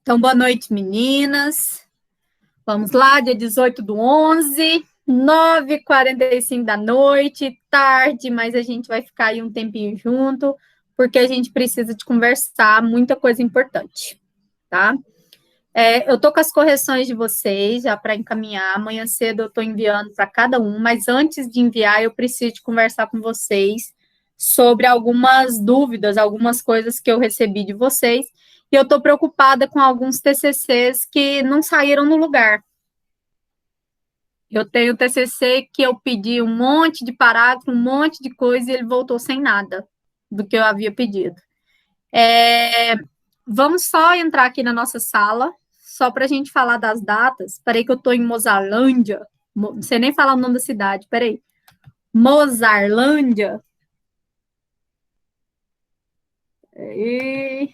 Então, boa noite, meninas. Vamos lá, dia 18/11, 9h45 da noite, tarde, mas a gente vai ficar aí um tempinho junto, porque a gente precisa de conversar, muita coisa importante, tá? Eu tô com as correções de vocês já para encaminhar. Amanhã cedo eu tô enviando para cada um, mas antes de enviar, eu preciso de conversar com vocês sobre algumas dúvidas, algumas coisas que eu recebi de vocês. E eu estou preocupada com alguns TCCs que não saíram no lugar. Eu tenho TCC que eu pedi um monte de parágrafo, um monte de coisa, e ele voltou sem nada do que eu havia pedido. Vamos só entrar aqui na nossa sala, só para a gente falar das datas. Espera aí que eu estou em Mozarlândia. Não sei nem falar o nome da cidade, espera aí. Mozarlândia. E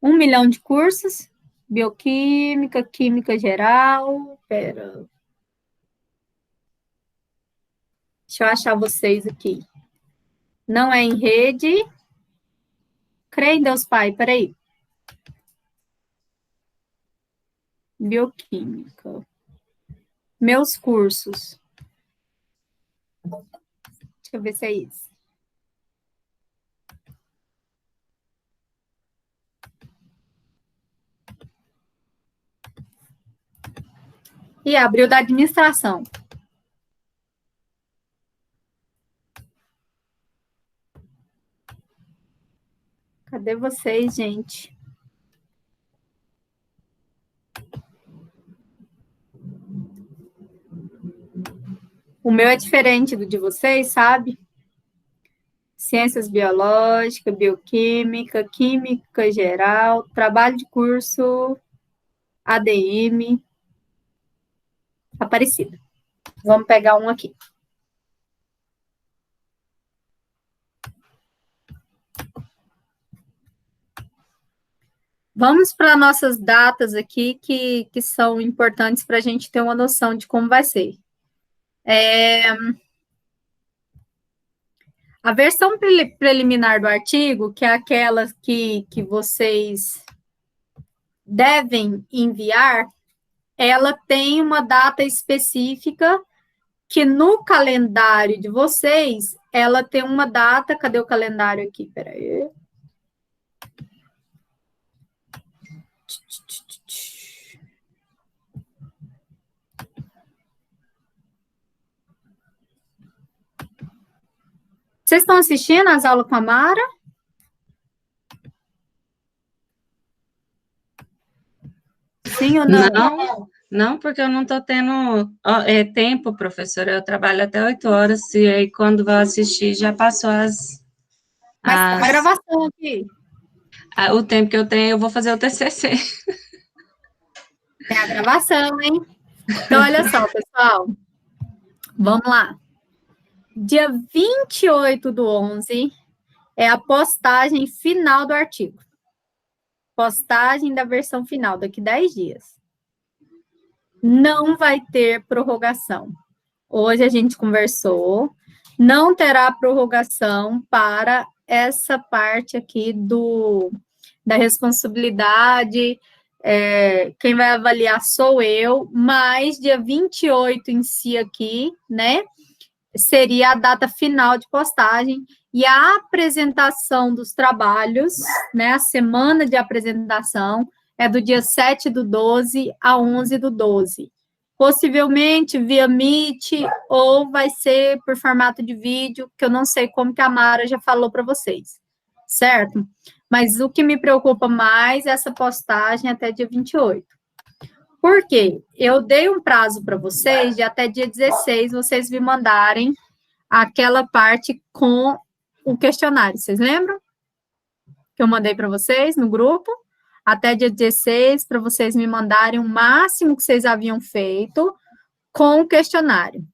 1 milhão de cursos. Bioquímica, química geral. Pera. Deixa eu achar vocês aqui. Não é em rede. Crê em Deus Pai, peraí. Bioquímica. Meus cursos. Deixa eu ver se é isso. E abriu da administração. Cadê vocês, gente? O meu é diferente do de vocês, sabe? Ciências biológicas, bioquímica, química geral, trabalho de curso, ADM, Aparecida. Vamos pegar um aqui. Vamos para nossas datas aqui, que são importantes para a gente ter uma noção de como vai ser. A versão preliminar do artigo, que é aquela que vocês devem enviar, ela tem uma data específica que no calendário de vocês, ela tem uma data. Cadê o calendário aqui? Peraí. Vocês estão assistindo as aulas com a Mara? Sim ou não? Não, porque eu não estou tendo tempo, professora. Eu trabalho até 8 horas, e aí quando vou assistir já passou Mas a gravação aqui. O tempo que eu tenho, eu vou fazer o TCC. Tem a gravação, hein? Então, olha só, pessoal. Vamos lá. Dia 28/11 é a postagem final do artigo. Postagem da versão final, daqui 10 dias. Não vai ter prorrogação. Hoje a gente conversou, não terá prorrogação para essa parte aqui da responsabilidade. Quem vai avaliar sou eu, mas dia 28 em si aqui, né, seria a data final de postagem e a apresentação dos trabalhos, né, a semana de apresentação é do dia 7/12 a 11/12. Possivelmente via Meet ou vai ser por formato de vídeo, que eu não sei como que a Mara já falou para vocês, certo? Mas o que me preocupa mais é essa postagem até dia 28. Por quê? Eu dei um prazo para vocês de até dia 16 vocês me mandarem aquela parte com o questionário. Vocês lembram? Que eu mandei para vocês no grupo? Até dia 16, para vocês me mandarem o máximo que vocês haviam feito com o questionário.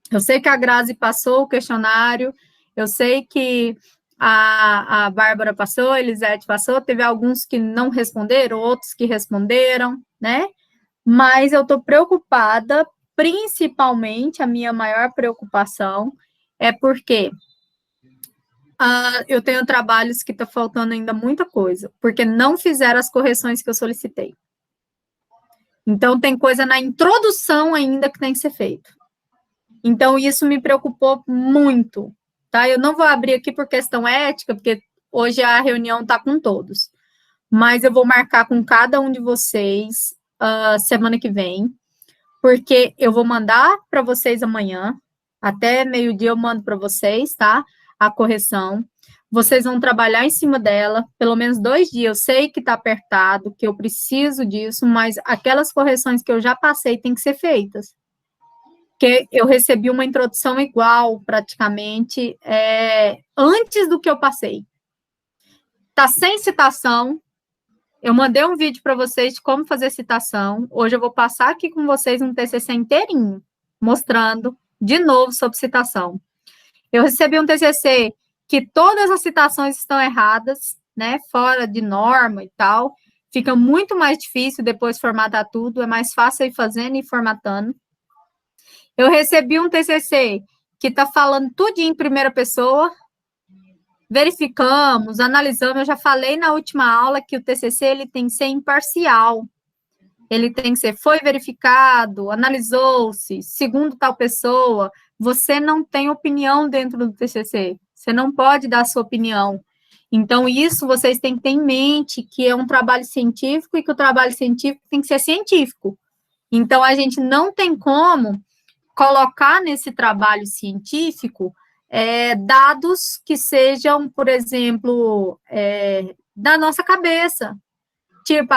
Eu sei que a Grazi passou o questionário, eu sei que a Bárbara passou, a Elisete passou, teve alguns que não responderam, outros que responderam, né? Mas eu estou preocupada, principalmente, a minha maior preocupação é porque Eu tenho trabalhos que está faltando ainda muita coisa, porque não fizeram as correções que eu solicitei. Então, tem coisa na introdução ainda que tem que ser feito. Então, isso me preocupou muito, tá? Eu não vou abrir aqui por questão ética, porque hoje a reunião está com todos, mas eu vou marcar com cada um de vocês semana que vem, porque eu vou mandar para vocês amanhã, até meio-dia eu mando para vocês, tá? A correção. Vocês vão trabalhar em cima dela, pelo menos 2 dias. Eu sei que está apertado, que eu preciso disso, mas aquelas correções que eu já passei têm que ser feitas. Porque eu recebi uma introdução igual, praticamente, antes do que eu passei. Está sem citação. Eu mandei um vídeo para vocês de como fazer citação. Hoje eu vou passar aqui com vocês um TCC inteirinho, mostrando de novo sobre citação. Eu recebi um TCC que todas as citações estão erradas, né, fora de norma e tal. Fica muito mais difícil depois formatar tudo, é mais fácil ir fazendo e formatando. Eu recebi um TCC que está falando tudo em primeira pessoa. Verificamos, analisamos. Eu já falei na última aula que o TCC ele tem que ser imparcial. Ele tem que ser, foi verificado, analisou-se, segundo tal pessoa. Você não tem opinião dentro do TCC. Você não pode dar a sua opinião. Então, isso vocês têm que ter em mente, que é um trabalho científico e que o trabalho científico tem que ser científico. Então, a gente não tem como colocar nesse trabalho científico dados que sejam, por exemplo, da nossa cabeça. Tipo,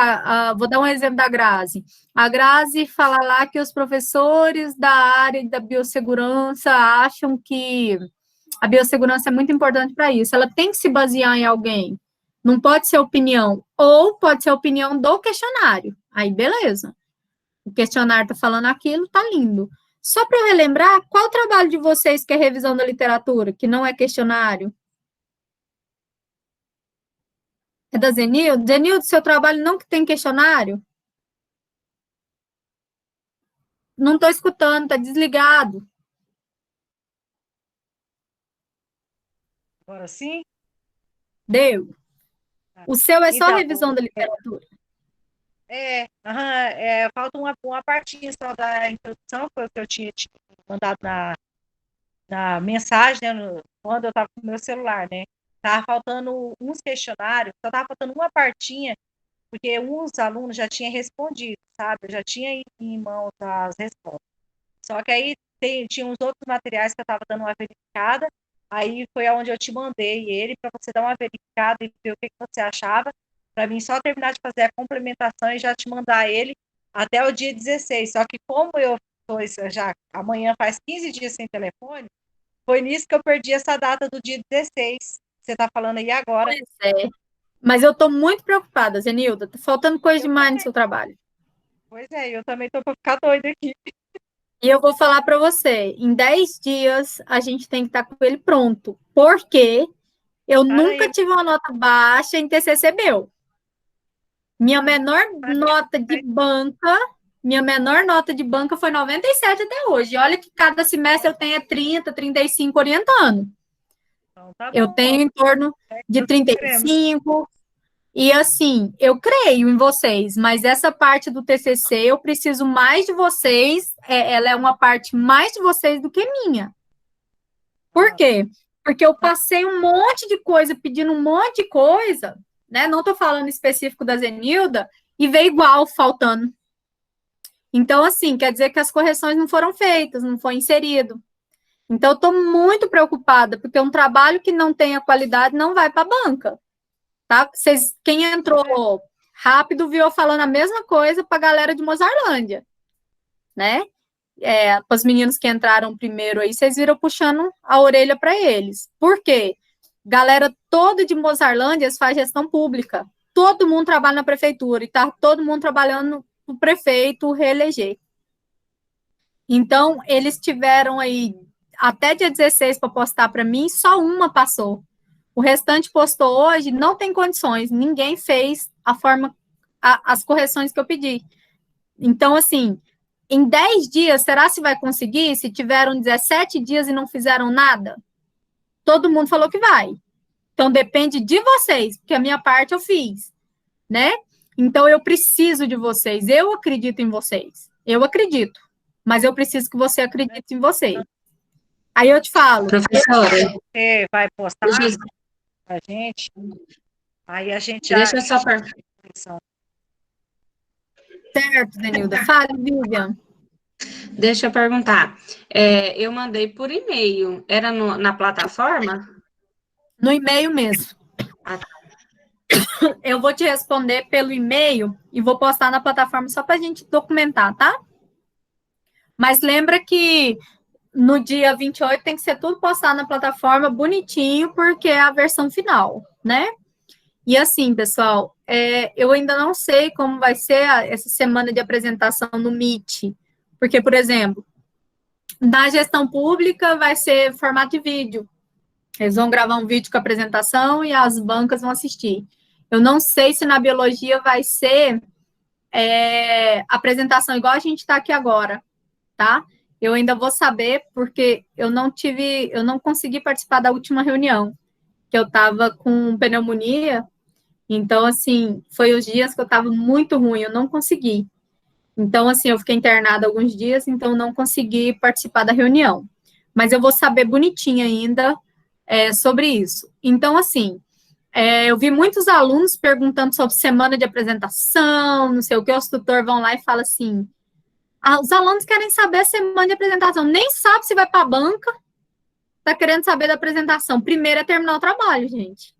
vou dar um exemplo da Grazi. A Grazi fala lá que os professores da área da biossegurança acham que a biossegurança é muito importante para isso. Ela tem que se basear em alguém. Não pode ser opinião. Ou pode ser opinião do questionário. Aí, beleza. O questionário está falando aquilo, tá lindo. Só para eu relembrar, qual o trabalho de vocês que é revisão da literatura, que não é questionário? É da Zenildo? Zenildo, seu trabalho não que tem questionário? Não estou escutando, está desligado. Agora sim? Deu. O seu é só Então, revisão da literatura. falta uma partinha só da introdução, foi o que eu tinha te mandado na mensagem, né, quando eu estava com o meu celular, né? Tava faltando uns questionários, só tava faltando uma partinha, porque uns alunos já tinham respondido, sabe? Eu já tinha em mãos as respostas. Só que aí tinha uns outros materiais que eu estava dando uma verificada, aí foi aonde eu te mandei ele para você dar uma verificada e ver o que você achava, para mim só terminar de fazer a complementação e já te mandar ele até o dia 16. Só que como eu tô já amanhã faz 15 dias sem telefone, foi nisso que eu perdi essa data do dia 16. Você está falando aí agora. Pois é. Mas eu estou muito preocupada, Zenilda. Está faltando coisa demais no seu trabalho. Pois é, eu também estou para ficar doida aqui. E eu vou falar para você, em 10 dias a gente tem que estar com ele pronto, porque eu nunca tive uma nota baixa em TCC meu. Minha menor nota de banca foi 97 até hoje. Olha que cada semestre eu tenho 30, 35 orientando. Então, tá bom. Eu tenho em torno de 35. E assim, eu creio em vocês, mas essa parte do TCC eu preciso mais de vocês, ela é uma parte mais de vocês do que minha. Por quê? Porque eu passei um monte de coisa, pedindo um monte de coisa, né? Não estou falando específico da Zenilda, e veio igual, faltando. Então, assim, quer dizer que as correções não foram feitas, não foi inserido. Então, eu estou muito preocupada, porque um trabalho que não tenha qualidade não vai para a banca. Tá? Quem entrou rápido viu eu falando a mesma coisa para a galera de Mozarlândia, né? Para os meninos que entraram primeiro aí, vocês viram puxando a orelha para eles. Por quê? Galera toda de Mozarlândia faz gestão pública. Todo mundo trabalha na prefeitura e tá todo mundo trabalhando para o prefeito reeleger. Então, eles tiveram aí até dia 16 para postar para mim, só uma passou. O restante postou hoje, não tem condições, ninguém fez as correções que eu pedi. Então, assim, em 10 dias, será se vai conseguir? Se tiveram 17 dias e não fizeram nada? Todo mundo falou que vai. Então, depende de vocês, porque a minha parte eu fiz, né? Então, eu preciso de vocês. Eu acredito em vocês. Eu acredito. Mas eu preciso que você acredite em vocês. Aí eu te falo. Professora, Você vai postar deixa, pra gente, aí a gente deixa eu só per- Certo, Denilda. Fale, Vivian. deixa eu perguntar. Eu mandei por e-mail. Era na plataforma? No e-mail mesmo. Ah, tá. Eu vou te responder pelo e-mail e vou postar na plataforma só para a gente documentar, tá? Mas lembra que no dia 28 tem que ser tudo postado na plataforma bonitinho, porque é a versão final, né? E assim, pessoal, eu ainda não sei como vai ser essa semana de apresentação no Meet, porque, por exemplo, na gestão pública vai ser formato de vídeo. Eles vão gravar um vídeo com a apresentação e as bancas vão assistir. Eu não sei se na biologia vai ser apresentação igual a gente está aqui agora, tá? Eu ainda vou saber, porque eu não consegui participar da última reunião, que eu estava com pneumonia, então, assim, foi os dias que eu estava muito ruim, eu não consegui. Então, assim, eu fiquei internada alguns dias, então não consegui participar da reunião. Mas eu vou saber bonitinho ainda sobre isso. Então, assim, eu vi muitos alunos perguntando sobre semana de apresentação, não sei o que, os tutores vão lá e falam assim, os alunos querem saber a semana de apresentação, nem sabe se vai para a banca, tá querendo saber da apresentação. Primeiro é terminar o trabalho, gente.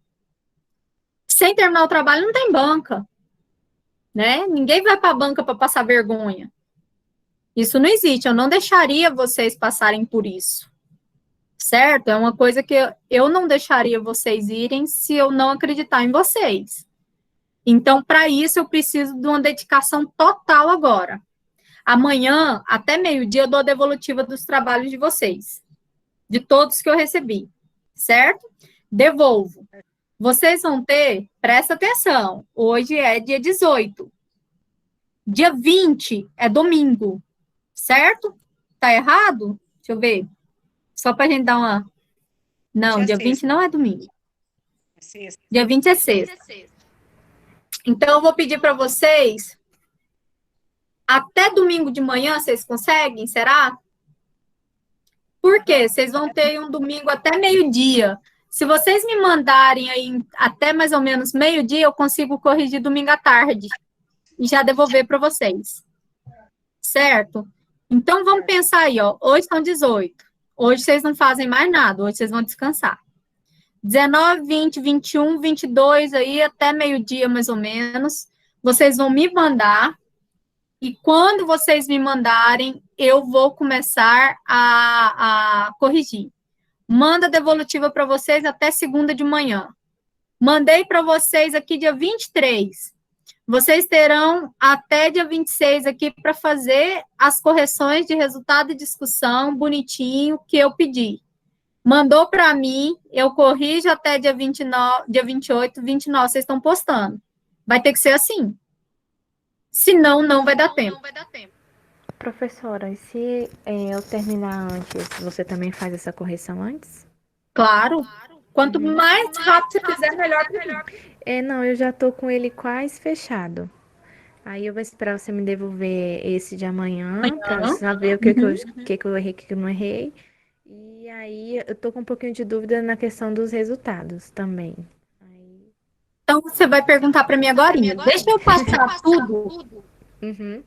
Sem terminar o trabalho não tem banca, né? Ninguém vai para a banca para passar vergonha. Isso não existe, eu não deixaria vocês passarem por isso. Certo? É uma coisa que eu não deixaria vocês irem se eu não acreditar em vocês. Então, para isso, eu preciso de uma dedicação total agora. Amanhã, até meio-dia, eu dou a devolutiva dos trabalhos de vocês, de todos que eu recebi, certo? Devolvo. Vocês vão ter, presta atenção, hoje é dia 18. Dia 20 é domingo, certo? Tá errado? Deixa eu ver. Só para a gente dar uma... Não, dia 20 não é domingo. Dia 20 é sexta. Então, eu vou pedir para vocês, até domingo de manhã, vocês conseguem, será? Por quê? Vocês vão ter um domingo até meio-dia. Se vocês me mandarem aí até mais ou menos meio-dia, eu consigo corrigir domingo à tarde e já devolver para vocês. Certo? Então, vamos pensar aí, ó. Hoje são 18. Hoje vocês não fazem mais nada, hoje vocês vão descansar. 19, 20, 21, 22 aí, até meio-dia mais ou menos, vocês vão me mandar, e quando vocês me mandarem, eu vou começar a corrigir. Manda devolutiva para vocês até segunda de manhã. Mandei para vocês aqui dia 23. Vocês terão até dia 26 aqui para fazer as correções de resultado e discussão bonitinho que eu pedi. Mandou para mim, eu corrijo até dia 29, dia 28, 29, vocês estão postando. Vai ter que ser assim. Senão, não vai dar tempo. Professora, e se eu terminar antes, você também faz essa correção antes? Claro. Quanto mais rápido você fizer, melhor para mim. Não, eu já tô com ele quase fechado. Aí eu vou esperar você me devolver esse de amanhã para saber o que eu errei, o que eu não errei. E aí eu tô com um pouquinho de dúvida na questão dos resultados também. Então, você vai perguntar para mim agora. Deixa eu passar tudo. Uhum.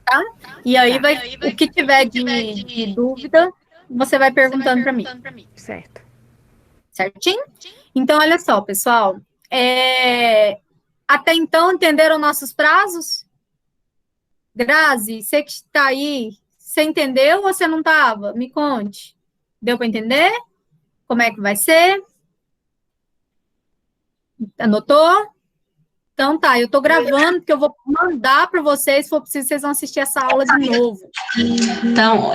Tá? E aí, o que tiver de dúvida, você vai perguntando para mim. Certo. Certinho? Então, olha só, pessoal. Até então, entenderam nossos prazos? Grazi, você que está aí, você entendeu ou você não estava? Me conte. Deu para entender? Como é que vai ser? Anotou? Então tá, eu estou gravando, porque eu vou mandar para vocês, se for preciso, vocês vão assistir essa aula de novo. Então,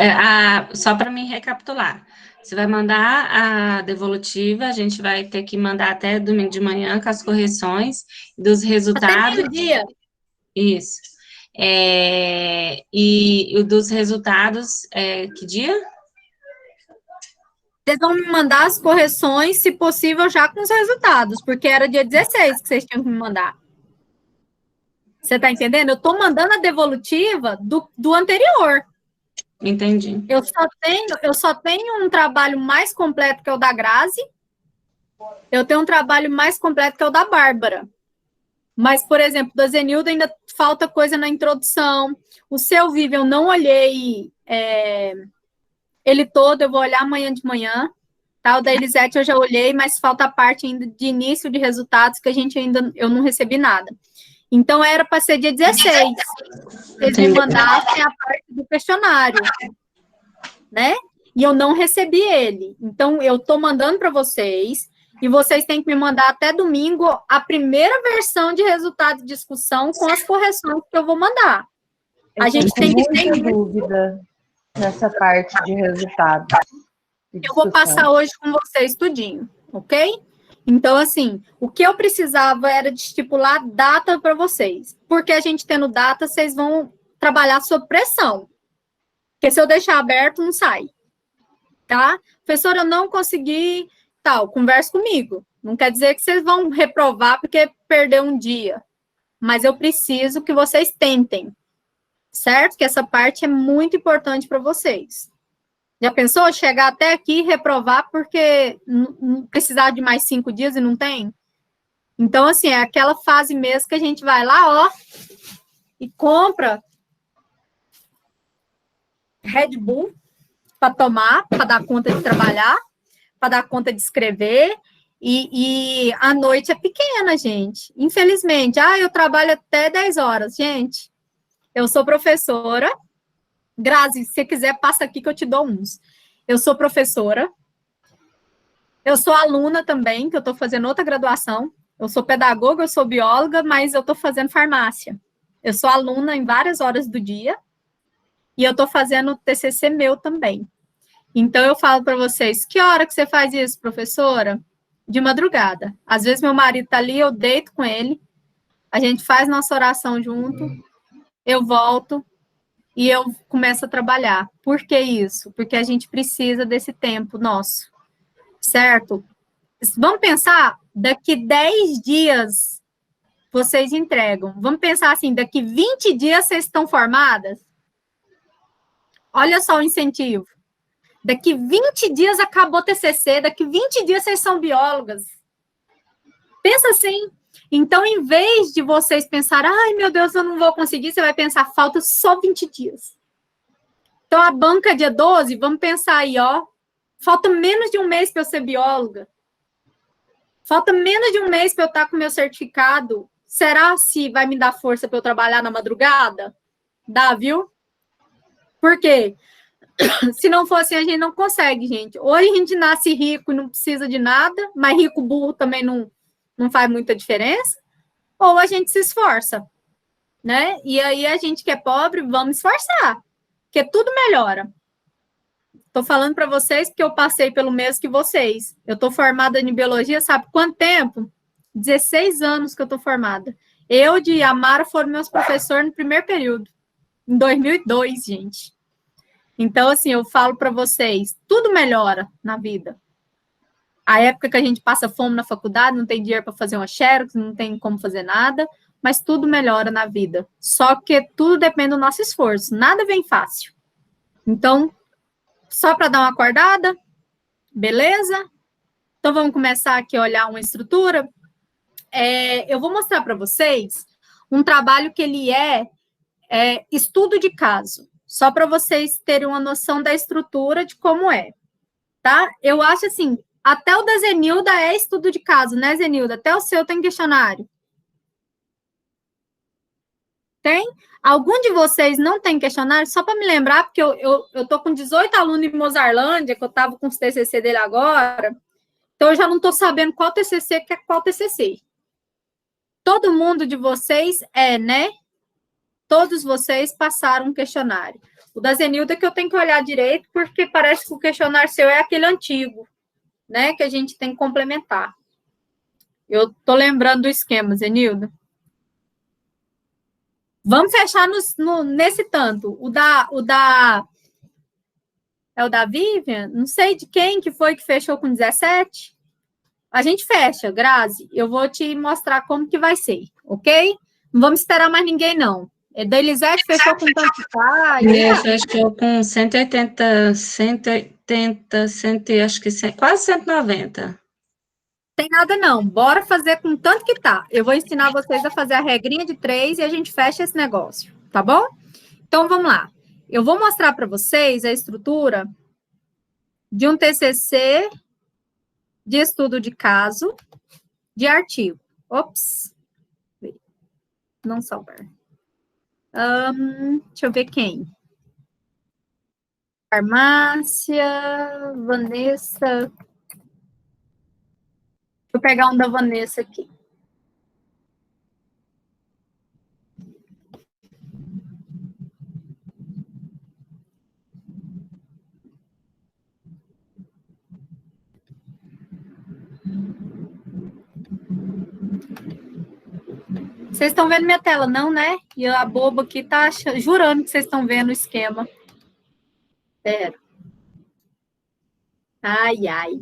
só para me recapitular, você vai mandar a devolutiva, a gente vai ter que mandar até domingo de manhã com as correções dos resultados. Até meio-dia. Isso. E o dos resultados, que dia? Vocês vão me mandar as correções, se possível, já com os resultados, porque era dia 16 que vocês tinham que me mandar. Você está entendendo? Eu estou mandando a devolutiva do anterior. Entendi. Eu só tenho um trabalho mais completo que é o da Grazi. Eu tenho um trabalho mais completo que é o da Bárbara. Mas, por exemplo, da Zenilda ainda falta coisa na introdução. O seu Vive eu não olhei ele todo, eu vou olhar amanhã de manhã. Tá? O da Elisete eu já olhei, mas falta a parte ainda de início de resultados que eu não recebi nada. Então, era para ser dia 16. Vocês me mandassem a parte do questionário, né? E eu não recebi ele. Então, eu estou mandando para vocês, e vocês têm que me mandar até domingo a primeira versão de resultado de discussão com as correções que eu vou mandar. A gente tem que ter dúvida nessa parte de resultado. Eu vou passar hoje com vocês tudinho, ok? Então, assim, o que eu precisava era de estipular data para vocês. Porque a gente tendo data, vocês vão trabalhar sob pressão. Porque se eu deixar aberto, não sai. Tá? Professora, eu não consegui, tal, converse comigo. Não quer dizer que vocês vão reprovar porque perdeu um dia. Mas eu preciso que vocês tentem. Certo? Que essa parte é muito importante para vocês. Já pensou chegar até aqui e reprovar porque não precisar de mais 5 dias e não tem? Então, assim, é aquela fase mesmo que a gente vai lá, ó, e compra Red Bull para tomar, para dar conta de trabalhar, para dar conta de escrever, e a noite é pequena, gente. Infelizmente. Eu trabalho até 10 horas. Gente, eu sou professora. Grazi, se você quiser, passa aqui que eu te dou uns. Eu sou professora. Eu sou aluna também, que eu estou fazendo outra graduação. Eu sou pedagoga, eu sou bióloga, mas eu estou fazendo farmácia. Eu sou aluna em várias horas do dia. E eu estou fazendo TCC meu também. Então, eu falo para vocês, que hora que você faz isso, professora? De madrugada. Às vezes, meu marido está ali, eu deito com ele. A gente faz nossa oração junto. Eu volto. E eu começo a trabalhar. Por que isso? Porque a gente precisa desse tempo nosso, certo? Vamos pensar, daqui 10 dias vocês entregam. Vamos pensar assim, daqui 20 dias vocês estão formadas? Olha só o incentivo. Daqui 20 dias acabou o TCC, daqui 20 dias vocês são biólogas. Pensa assim. Então, em vez de vocês pensarem, ai, meu Deus, eu não vou conseguir, você vai pensar, falta só 20 dias. Então, a banca dia 12, vamos pensar aí, ó, falta menos de um mês para eu ser bióloga. Falta menos de um mês para eu estar com meu certificado. Será se vai me dar força para eu trabalhar na madrugada? Dá, viu? Por quê? Se não for assim, a gente não consegue, gente. Ou a gente nasce rico e não precisa de nada, mas rico burro também não faz muita diferença, ou a gente se esforça, né? E aí a gente que é pobre, vamos esforçar, porque tudo melhora. Estou falando para vocês porque eu passei pelo mesmo que vocês. Eu estou formada em biologia, sabe quanto tempo? 16 anos que eu estou formada. Eu e a Mara foram meus professores no primeiro período, em 2002, gente. Então, assim, eu falo para vocês, tudo melhora na vida. A época que a gente passa fome na faculdade, não tem dinheiro para fazer uma xerox, não tem como fazer nada, mas tudo melhora na vida. Só que tudo depende do nosso esforço, nada vem fácil. Então, só para dar uma acordada, beleza? Então, vamos começar aqui a olhar uma estrutura. Eu vou mostrar para vocês um trabalho que ele é estudo de caso, só para vocês terem uma noção da estrutura de como é, tá? Eu acho assim, até o da Zenilda é estudo de caso, né, Zenilda? Até o seu tem questionário. Tem? Algum de vocês não tem questionário? Só para me lembrar, porque eu tô com 18 alunos em Mozarlândia, que eu estava com os TCC dele agora, então eu já não estou sabendo qual TCC que é qual TCC. Todo mundo de vocês né? Todos vocês passaram um questionário. O da Zenilda que eu tenho que olhar direito, porque parece que o questionário seu é aquele antigo, né, que a gente tem que complementar. Eu tô lembrando do esquema, Zenilda. Vamos fechar nesse tanto. O da É o da Vivian? Não sei de quem que foi que fechou com 17. A gente fecha, Grazi. Eu vou te mostrar como que vai ser, ok? Não vamos esperar mais ninguém, não. Da Elisete fechou com tanto que tá. Fechou com 180, acho que quase 190. Tem nada, não. Bora fazer com tanto que tá. Eu vou ensinar vocês a fazer a regrinha de 3 e a gente fecha esse negócio, tá bom? Então, vamos lá. Eu vou mostrar para vocês a estrutura de um TCC de estudo de caso de artigo. Ops. Não salvar. Deixa eu ver quem. Farmácia, Vanessa. Vou pegar um da Vanessa aqui. Vocês estão vendo minha tela, não, né? E a boba aqui tá jurando que vocês estão vendo o esquema. Pera. Ai, ai.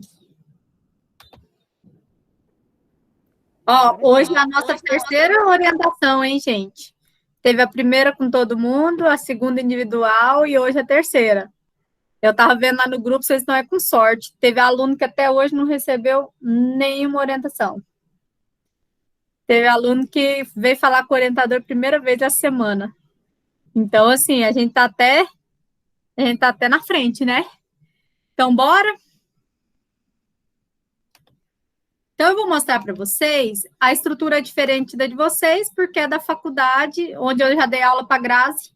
Ó, hoje é a nossa terceira orientação, hein, gente? Teve a primeira com todo mundo, a segunda individual e hoje a terceira. Eu tava vendo lá no grupo, vocês estão com sorte. Teve aluno que até hoje não recebeu nenhuma orientação. Teve aluno que veio falar com o orientador primeira vez essa semana. Então, assim, a gente tá até na frente, né? Então, bora? Então, eu vou mostrar para vocês a estrutura diferente da de vocês, porque é da faculdade, onde eu já dei aula para a Grazi,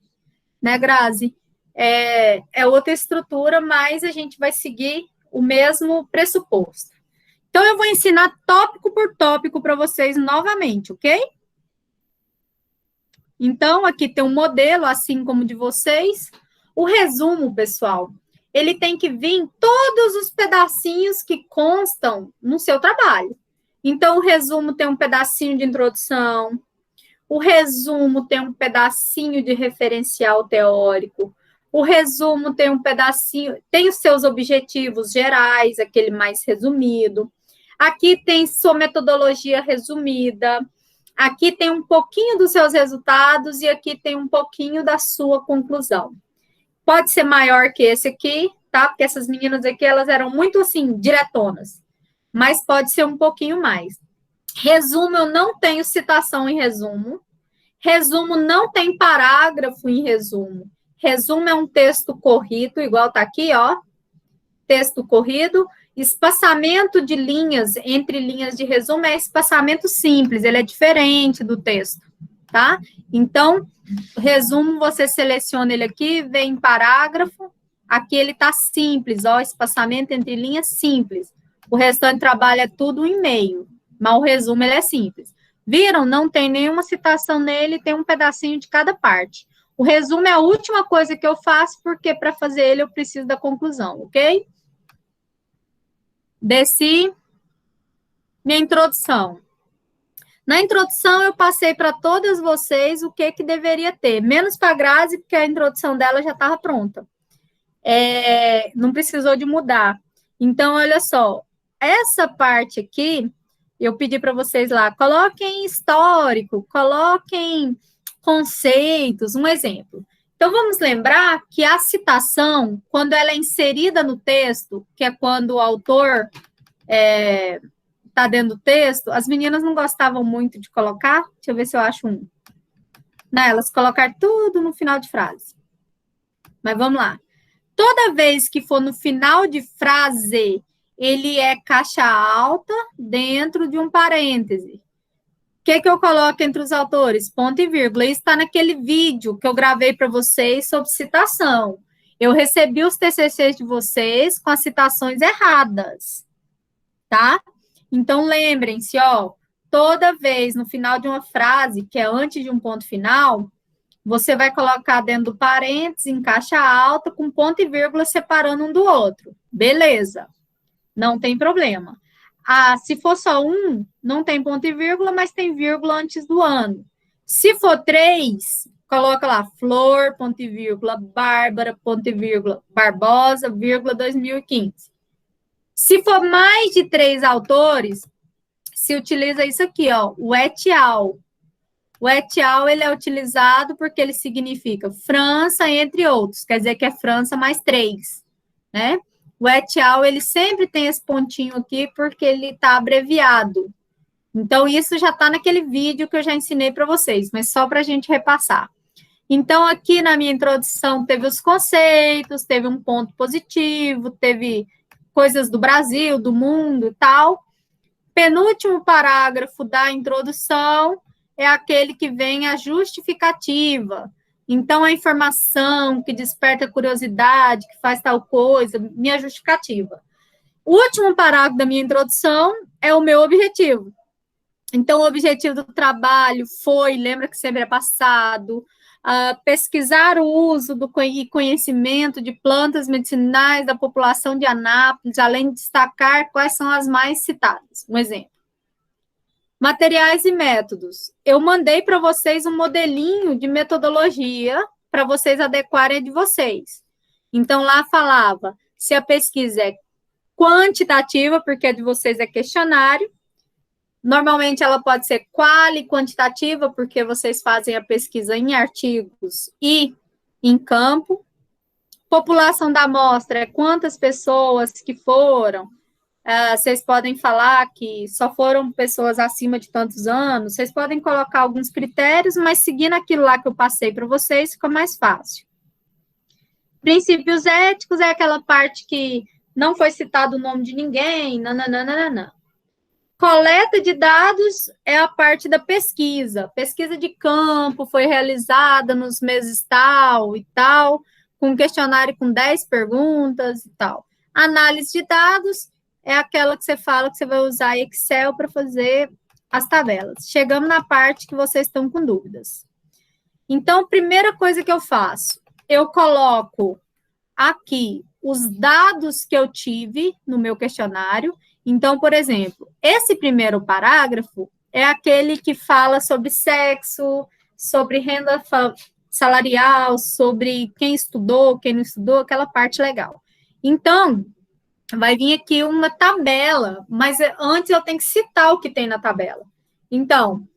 né, Grazi? É outra estrutura, mas a gente vai seguir o mesmo pressuposto. Então, eu vou ensinar tópico por tópico para vocês novamente, ok? Então, aqui tem um modelo, assim como o de vocês. O resumo, pessoal, ele tem que vir todos os pedacinhos que constam no seu trabalho. Então, o resumo tem um pedacinho de introdução, o resumo tem um pedacinho de referencial teórico, o resumo tem um pedacinho, tem os seus objetivos gerais, aquele mais resumido. Aqui tem sua metodologia resumida, aqui tem um pouquinho dos seus resultados e aqui tem um pouquinho da sua conclusão. Pode ser maior que esse aqui, tá? Porque essas meninas aqui, elas eram muito, assim, diretonas. Mas pode ser um pouquinho mais. Resumo, eu não tenho citação em resumo. Resumo não tem parágrafo em resumo. Resumo é um texto corrido, igual tá aqui, ó. Texto corrido. Espaçamento de linhas entre linhas de resumo é espaçamento simples, ele é diferente do texto, tá? Então, resumo, você seleciona ele aqui, vem em parágrafo, aqui ele tá simples, ó, espaçamento entre linhas simples. O restante trabalho é tudo em meio, mas o resumo ele é simples. Viram? Não tem nenhuma citação nele, tem um pedacinho de cada parte. O resumo é a última coisa que eu faço, porque para fazer ele eu preciso da conclusão, ok? Desci, minha introdução. Na introdução, eu passei para todas vocês o que deveria ter, menos para a Grazi, porque a introdução dela já estava pronta. Não precisou de mudar. Então, olha só, essa parte aqui, eu pedi para vocês lá, coloquem histórico, coloquem conceitos, um exemplo. Então, vamos lembrar que a citação, quando ela é inserida no texto, que é quando o autor está dentro do texto, as meninas não gostavam muito de colocar, deixa eu ver se eu acho um. Não, elas colocaram tudo no final de frase. Mas vamos lá. Toda vez que for no final de frase, ele é caixa alta dentro de um parêntese. O que eu coloco entre os autores? Ponto e vírgula. Isso está naquele vídeo que eu gravei para vocês sobre citação. Eu recebi os TCCs de vocês com as citações erradas, tá? Então, lembrem-se, ó, toda vez no final de uma frase, que é antes de um ponto final, você vai colocar dentro do parênteses, em caixa alta, com ponto e vírgula separando um do outro. Beleza. Não tem problema. Se for só um, não tem ponto e vírgula, mas tem vírgula antes do ano. Se for 3, coloca lá, Flor, ponto e vírgula, Bárbara, ponto e vírgula, Barbosa, vírgula, 2015. Se for mais de 3 autores, se utiliza isso aqui, ó, o et al. O et al, ele é utilizado porque ele significa França, entre outros, quer dizer que é França mais 3, né? O et al, ele sempre tem esse pontinho aqui porque ele está abreviado. Então, isso já está naquele vídeo que eu já ensinei para vocês, mas só para a gente repassar. Então, aqui na minha introdução, teve os conceitos, teve um ponto positivo, teve coisas do Brasil, do mundo e tal. Penúltimo parágrafo da introdução é aquele que vem a justificativa. Então, a informação que desperta curiosidade, que faz tal coisa, minha justificativa. O último parágrafo da minha introdução é o meu objetivo. Então, o objetivo do trabalho foi, lembra que sempre é passado, pesquisar o uso e conhecimento de plantas medicinais da população de Anápolis, além de destacar quais são as mais citadas. Um exemplo. Materiais e métodos. Eu mandei para vocês um modelinho de metodologia para vocês adequarem de vocês. Então, lá falava se a pesquisa é quantitativa, porque a de vocês é questionário. Normalmente, ela pode ser quantitativa, porque vocês fazem a pesquisa em artigos e em campo. População da amostra é quantas pessoas que foram. Vocês podem falar que só foram pessoas acima de tantos anos. Vocês podem colocar alguns critérios, mas seguindo aquilo lá que eu passei para vocês, fica mais fácil. Princípios éticos é aquela parte que não foi citado o nome de ninguém, nananana. Coleta de dados é a parte da pesquisa. Pesquisa de campo foi realizada nos meses tal e tal, com um questionário com 10 perguntas e tal. Análise de dados é aquela que você fala que você vai usar Excel para fazer as tabelas. Chegamos na parte que vocês estão com dúvidas. Então, primeira coisa que eu faço, eu coloco aqui os dados que eu tive no meu questionário. Então, por exemplo, esse primeiro parágrafo é aquele que fala sobre sexo, sobre renda salarial, sobre quem estudou, quem não estudou, aquela parte legal. Então, vai vir aqui uma tabela, mas antes eu tenho que citar o que tem na tabela. Então,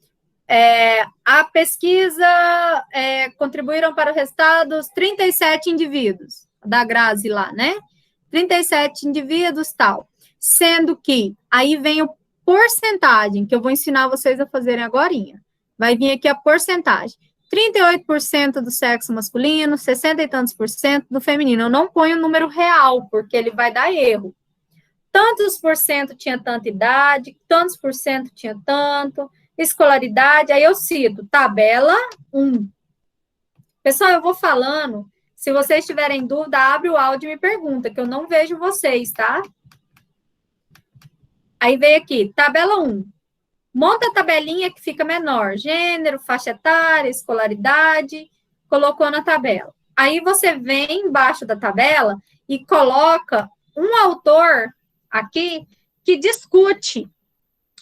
a pesquisa contribuíram para os resultados 37 indivíduos, da Grazi lá, né? 37 indivíduos, tal. Sendo que, aí vem o porcentagem, que eu vou ensinar vocês a fazerem agorinha. Vai vir aqui a porcentagem. 38% do sexo masculino, 60 e tantos por cento do feminino. Eu não ponho o número real, porque ele vai dar erro. Tantos por cento tinha tanta idade, tantos por cento tinha tanto, escolaridade, aí eu cito, tabela 1. Pessoal, eu vou falando, se vocês tiverem dúvida, abre o áudio e me pergunta, que eu não vejo vocês, tá? Aí vem aqui, tabela 1. Monta a tabelinha que fica menor. Gênero, faixa etária, escolaridade, colocou na tabela. Aí você vem embaixo da tabela e coloca um autor aqui que discute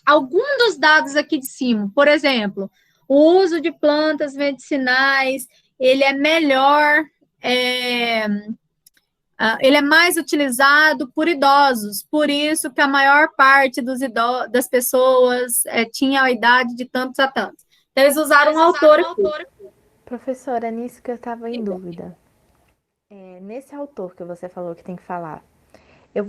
algum dos dados aqui de cima. Por exemplo, o uso de plantas medicinais, ele é melhor, ele é mais utilizado por idosos, por isso que a maior parte das pessoas tinha a idade de tantos a tantos. Então, eles usaram um autor aqui. Professora, nisso que eu estava em dúvida. Nesse autor que você falou que tem que falar, eu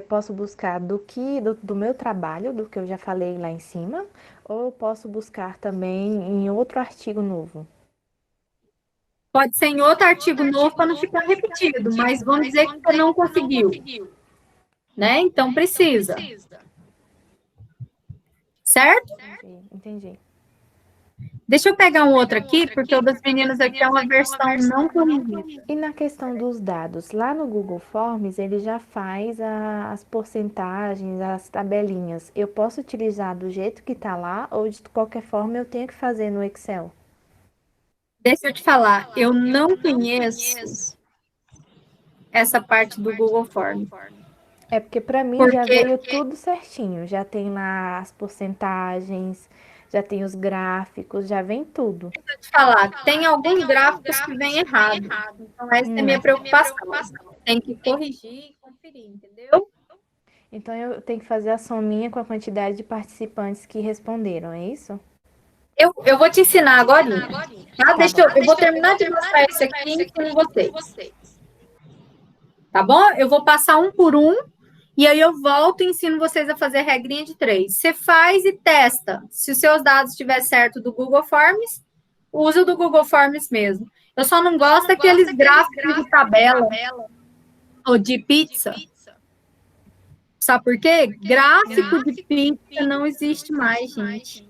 posso buscar do meu trabalho, do que eu já falei lá em cima, ou eu posso buscar também em outro artigo novo? Pode ser em outro artigo novo para não ficar repetido, mas vamos dizer que você não conseguiu, né? Então, precisa. Certo? Entendi. Deixa eu pegar um outro aqui, porque o das meninas aqui é uma versão não corrigida. E na questão dos dados, lá no Google Forms, ele já faz as porcentagens, as tabelinhas. Eu posso utilizar do jeito que está lá, ou de qualquer forma eu tenho que fazer no Excel? Deixa eu te falar, eu não conheço essa parte do Google Forms. É porque para mim já Porque veio tudo certinho. Já tem lá as porcentagens, já tem os gráficos, já vem tudo. te falar, tem alguns gráficos que vêm errado. Então, essa é a minha preocupação. Tem que corrigir e conferir, entendeu? Então eu tenho que fazer a sominha com a quantidade de participantes que responderam, é isso? Eu vou te ensinar agora. Tá? Tá Eu vou terminar de mostrar isso aqui e ensino vocês. Tá bom? Eu vou passar um por um e aí eu volto e ensino vocês a fazer a regrinha de 3. Você faz e testa. Se os seus dados estiver certo do Google Forms, usa o do Google Forms mesmo. Eu só não gosto daqueles gráficos de tabela ou de pizza. Sabe por quê? Gráfico de pizza não existe mais, gente.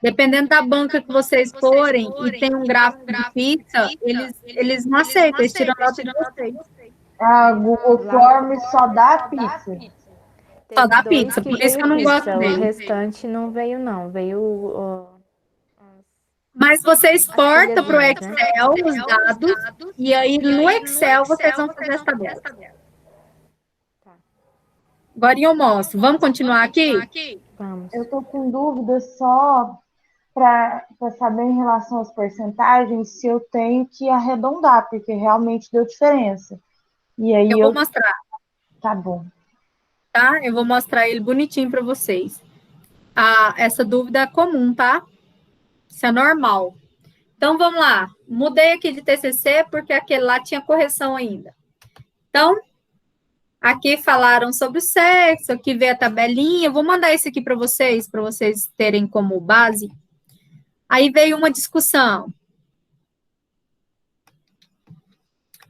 Dependendo da banca que vocês forem e tem um gráfico de pizza, eles não aceitam, eles tiram nota de vocês. A Google Forms só dá pizza. Só dá Teve dois pizza, que por isso que eu não veio gosto pizza, o dele. restante não veio, não. Veio Mas você exporta para o folhazinhas, né? Excel os dados, e aí no Excel vocês vão fazer as tabelas. Agora eu mostro. Vamos continuar aqui? Vamos. Eu tô com dúvida só para saber em relação às porcentagens se eu tenho que arredondar, porque realmente deu diferença. E aí Eu vou mostrar, Tá bom. tá? Eu vou mostrar ele bonitinho para vocês. Essa dúvida é comum, tá? Isso é normal. Então, vamos lá. Mudei aqui de TCC porque aquele lá tinha correção ainda. Então, aqui falaram sobre o sexo, aqui veio a tabelinha. Eu vou mandar esse aqui para vocês terem como base. Aí veio uma discussão.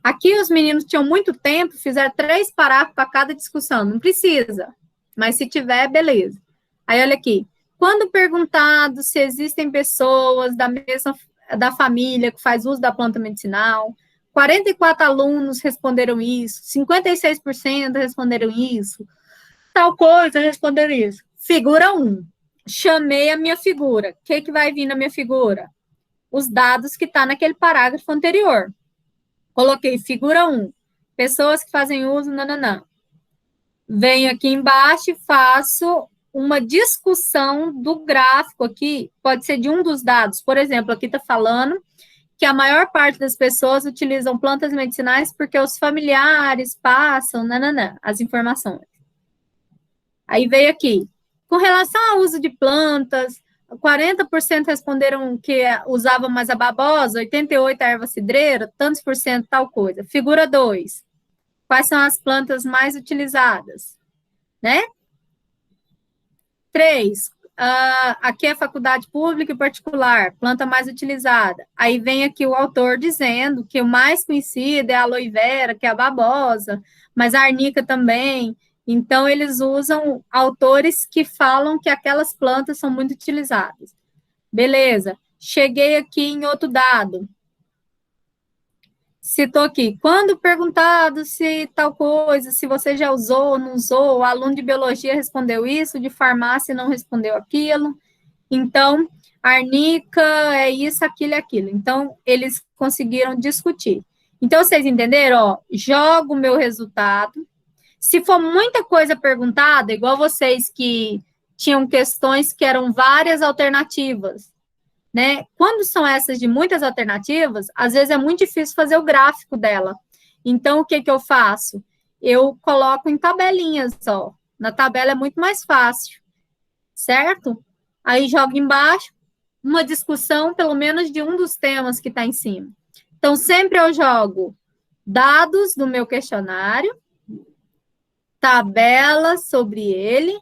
Aqui os meninos tinham muito tempo, fizeram 3 parágrafos para cada discussão. Não precisa, mas se tiver, beleza. Aí, olha aqui. Quando perguntado se existem pessoas da família que faz uso da planta medicinal, 44 alunos responderam isso, 56% responderam isso, tal coisa responderam isso. Figura 1. Chamei a minha figura. O que vai vir na minha figura? Os dados que está naquele parágrafo anterior. Coloquei figura 1. Pessoas que fazem uso, nananã. Venho aqui embaixo e faço uma discussão do gráfico aqui, pode ser de um dos dados. Por exemplo, aqui está falando que a maior parte das pessoas utilizam plantas medicinais porque os familiares passam, nananã, as informações. Aí veio aqui. Com relação ao uso de plantas, 40% responderam que usavam mais a babosa, 88% a erva cidreira, tantos por cento tal coisa. Figura 2. Quais são as plantas mais utilizadas? Né? 3. Aqui é faculdade pública e particular, planta mais utilizada. Aí vem aqui o autor dizendo que o mais conhecido é a aloe vera, que é a babosa, mas a arnica também. Então, eles usam autores que falam que aquelas plantas são muito utilizadas. Beleza. Cheguei aqui em outro dado. Citou aqui, quando perguntado se tal coisa, se você já usou ou não usou, o aluno de biologia respondeu isso, de farmácia não respondeu aquilo. Então, arnica é isso, aquilo e aquilo. Então, eles conseguiram discutir. Então, vocês entenderam? Ó, jogo o meu resultado. Se for muita coisa perguntada, igual vocês que tinham questões que eram várias alternativas, né? Quando são essas de muitas alternativas, às vezes é muito difícil fazer o gráfico dela. Então, o que eu faço? Eu coloco em tabelinhas, ó. Na tabela é muito mais fácil, certo? Aí jogo embaixo uma discussão, pelo menos, de um dos temas que está em cima. Então, sempre eu jogo dados do meu questionário, tabela sobre ele,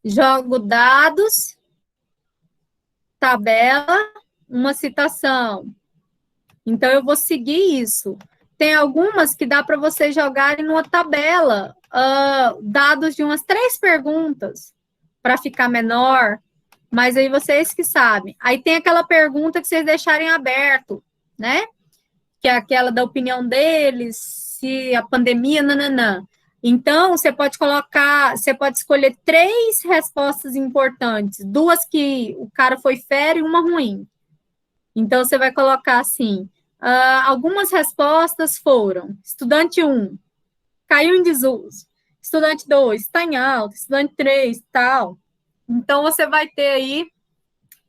jogo dados, tabela, uma citação. Então, eu vou seguir isso. Tem algumas que dá para vocês jogarem numa tabela, dados de umas 3 perguntas, para ficar menor, mas aí vocês que sabem. Aí tem aquela pergunta que vocês deixarem aberto, né? Que é aquela da opinião deles, se a pandemia, nananã. Então, você pode escolher 3 respostas importantes, 2 que o cara foi fera e uma ruim. Então, você vai colocar assim, Algumas respostas foram: estudante 1, caiu em desuso. Estudante 2, está em alta. Estudante 3, tal. Então, você vai ter aí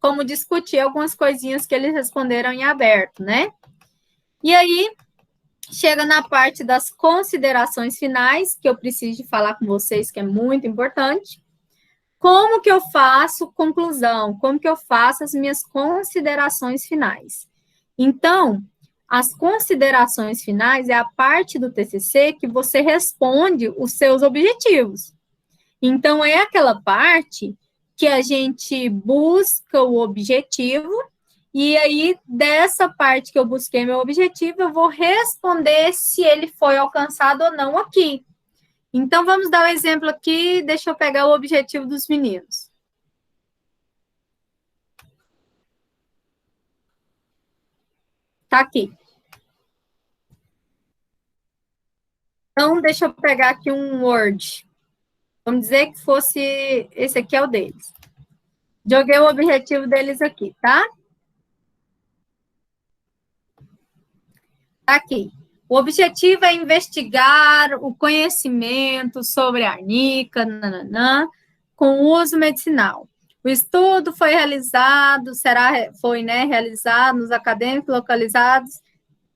como discutir algumas coisinhas que eles responderam em aberto, né? E aí, chega na parte das considerações finais, que eu preciso de falar com vocês, que é muito importante. Como que eu faço conclusão? Como que eu faço as minhas considerações finais? Então, as considerações finais é a parte do TCC que você responde os seus objetivos. Então, é aquela parte que a gente busca o objetivo, e aí, dessa parte que eu busquei meu objetivo, eu vou responder se ele foi alcançado ou não aqui. Então, vamos dar um exemplo aqui, deixa eu pegar o objetivo dos meninos. Tá aqui. Então, deixa eu pegar aqui um Word. Vamos dizer que fosse, esse aqui é o deles. Joguei o objetivo deles aqui, tá? Tá aqui. O objetivo é investigar o conhecimento sobre a arnica, nananã, com uso medicinal. O estudo foi realizado, realizado nos acadêmicos localizados,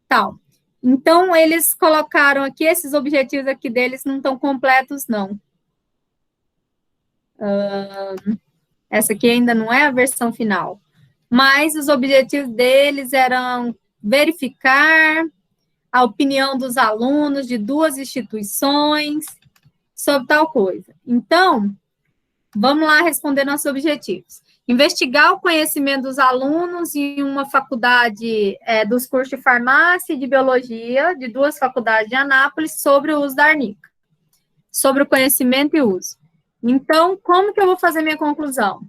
tal. Então, eles colocaram aqui, esses objetivos aqui deles não estão completos, não. Essa aqui ainda não é a versão final. Mas os objetivos deles eram verificar a opinião dos alunos de 2 instituições sobre tal coisa. Então, vamos lá responder nossos objetivos. Investigar o conhecimento dos alunos em uma faculdade dos cursos de farmácia e de biologia, de 2 faculdades de Anápolis, sobre o uso da arnica. Sobre o conhecimento e uso. Então, como que eu vou fazer minha conclusão?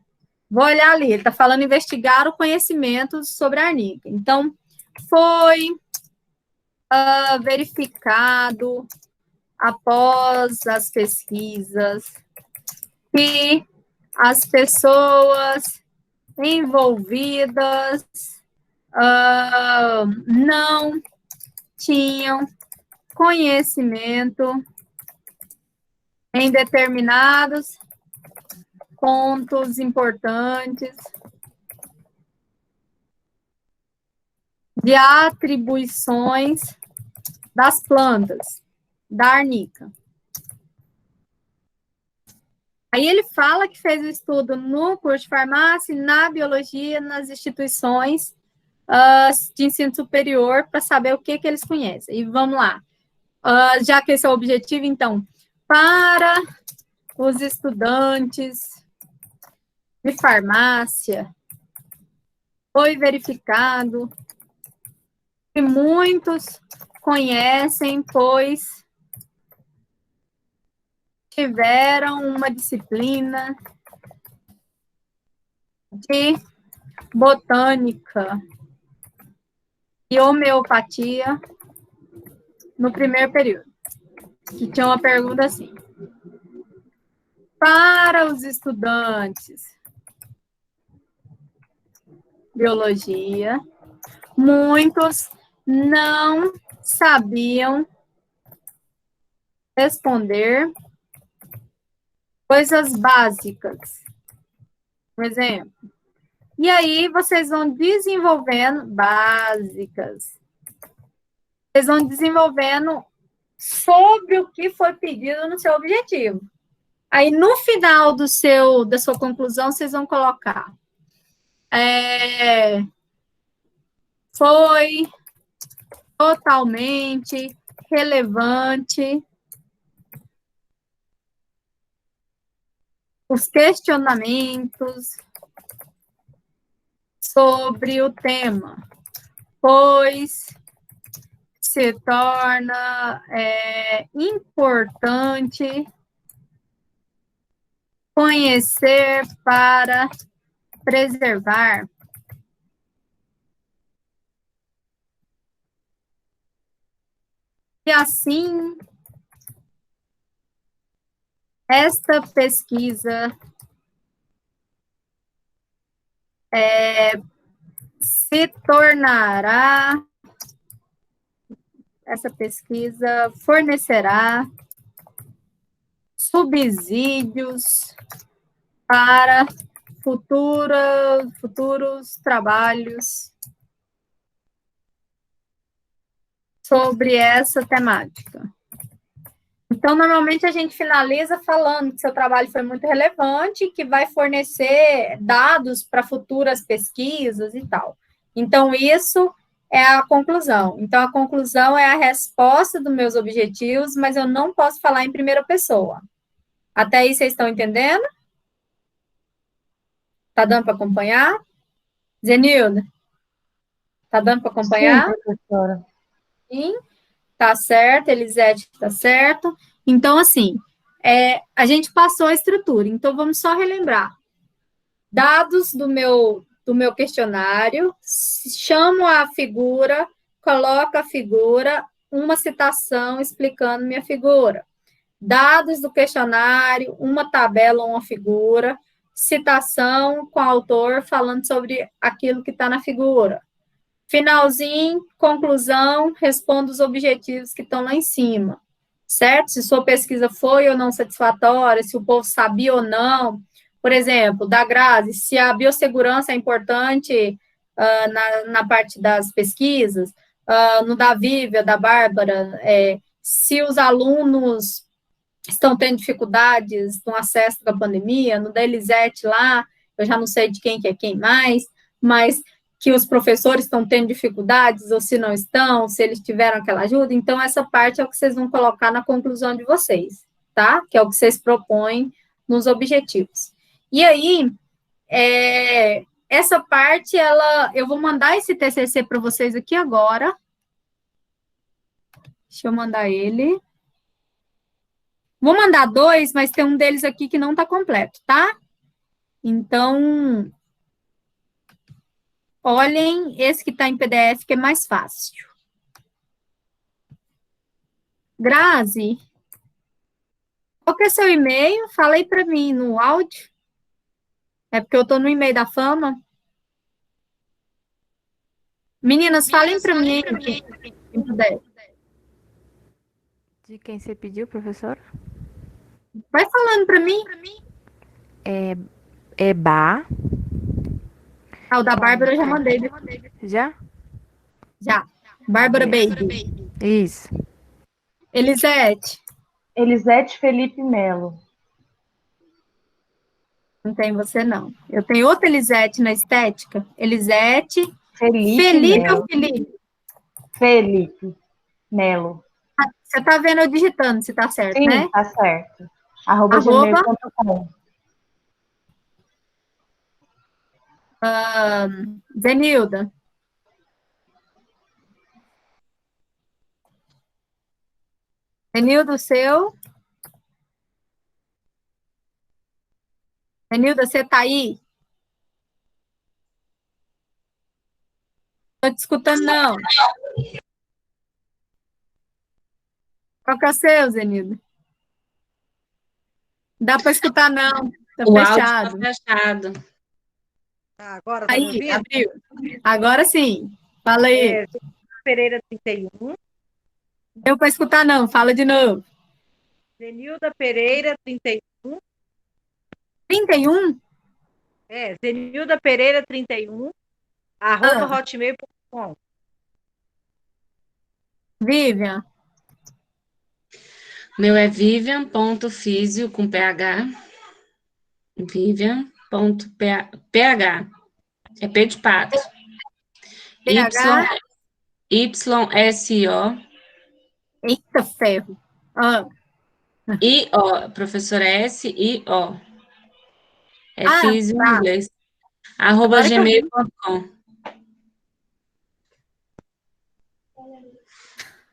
Vou olhar ali, ele está falando investigar o conhecimento sobre a arnica. Então, foi verificado, após as pesquisas, que as pessoas envolvidas não tinham conhecimento em determinados pontos importantes de atribuições das plantas, da arnica. Aí ele fala que fez o estudo no curso de farmácia, na biologia, nas instituições de ensino superior, para saber o que eles conhecem. E vamos lá. Já que esse é o objetivo, então, para os estudantes de farmácia, foi verificado que muitos conhecem, pois tiveram uma disciplina de botânica e homeopatia no primeiro período, que tinha uma pergunta assim: para os estudantes de biologia, muitos não sabiam responder coisas básicas. Por exemplo. E aí, vocês vão desenvolvendo básicas. Vocês vão desenvolvendo sobre o que foi pedido no seu objetivo. Aí, no final da sua conclusão, vocês vão colocar foi totalmente relevante os questionamentos sobre o tema, pois se torna importante conhecer para preservar e assim esta pesquisa se tornará essa pesquisa fornecerá subsídios para futuros trabalhos sobre essa temática. Então, normalmente a gente finaliza falando que seu trabalho foi muito relevante, que vai fornecer dados para futuras pesquisas e tal. Então, isso é a conclusão. Então, a conclusão é a resposta dos meus objetivos, mas eu não posso falar em primeira pessoa. Até aí, vocês estão entendendo? Tá dando para acompanhar? Zenilda? Tá dando para acompanhar? Sim, professora. Sim. Tá certo, Elisete, tá certo. Então, assim, a gente passou a estrutura. Então, vamos só relembrar. Dados do meu questionário, chamo a figura, coloco a figura, uma citação explicando minha figura. Dados do questionário, uma tabela ou uma figura, citação com o autor falando sobre aquilo que está na figura. Finalzinho, conclusão, respondo os objetivos que estão lá em cima, certo? Se sua pesquisa foi ou não satisfatória, se o povo sabia ou não. Por exemplo, da Grazi, se a biossegurança é importante na parte das pesquisas, no da Vívia, da Bárbara, se os alunos estão tendo dificuldades no acesso da pandemia, no da Elisete lá, eu já não sei de quem que é quem mais, mas que os professores estão tendo dificuldades, ou se não estão, se eles tiveram aquela ajuda, então essa parte é o que vocês vão colocar na conclusão de vocês, tá? Que é o que vocês propõem nos objetivos. E aí, essa parte, eu vou mandar esse TCC para vocês aqui agora. Deixa eu mandar ele. Vou mandar 2, mas tem um deles aqui que não está completo, tá? Então, olhem esse que está em PDF, que é mais fácil. Grazi, qual que é seu e-mail? Fala aí para mim no áudio. É porque eu estou no e-mail da Fama. Meninas, falem para mim, quem puder. De quem você pediu, professora? Vai falando para mim. É Bá. O da Bárbara eu já mandei. Já? Já. Bárbara Baby. Isso. Elisete. Elisete Felipe Melo. Não tem você, não. Eu tenho outra Elisete na estética. Elisete. Felipe Felipe Melo. ou Felipe? Felipe Melo. Você tá vendo eu digitando, se tá certo, Sim, né? tá certo. @gmail.com. Zenilda. Zenilda, o seu? Zenilda, você tá aí? Tô te escutando, não. Qual que é o seu, Zenilda? Dá para escutar, não. Tá O fechado. áudio está fechado. Agora tá me Aí, ouvindo? abriu. Agora sim. Fala aí. Pereira 31. Deu para escutar, não. Fala de novo. Zenilda Pereira 31. 31? Zenilda Pereira 31, @hotmail.com. Vivian. Meu é vivian.fisio com PH. Vivian.ph. É P de pato. PH. YSO. Eita ferro. I-O, professora S-I-O. Fisio tá. em inglês. @gmail.com.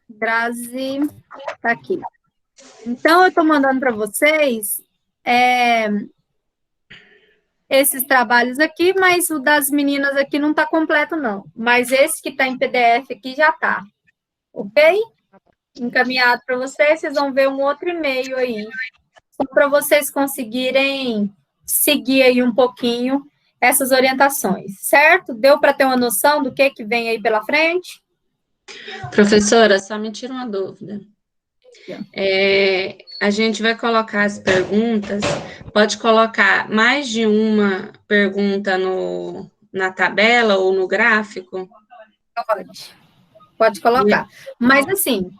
Grazi, tá aqui. Então, eu estou mandando para vocês esses trabalhos aqui, mas o das meninas aqui não está completo, não. Mas esse que está em PDF aqui já está. Ok? Encaminhado para vocês, vocês vão ver um outro e-mail aí. Só para vocês conseguirem seguir aí um pouquinho essas orientações, certo? Deu para ter uma noção do que vem aí pela frente? Professora, só me tira uma dúvida. A gente vai colocar as perguntas, pode colocar mais de uma pergunta na tabela ou no gráfico? Pode colocar. Mas, assim,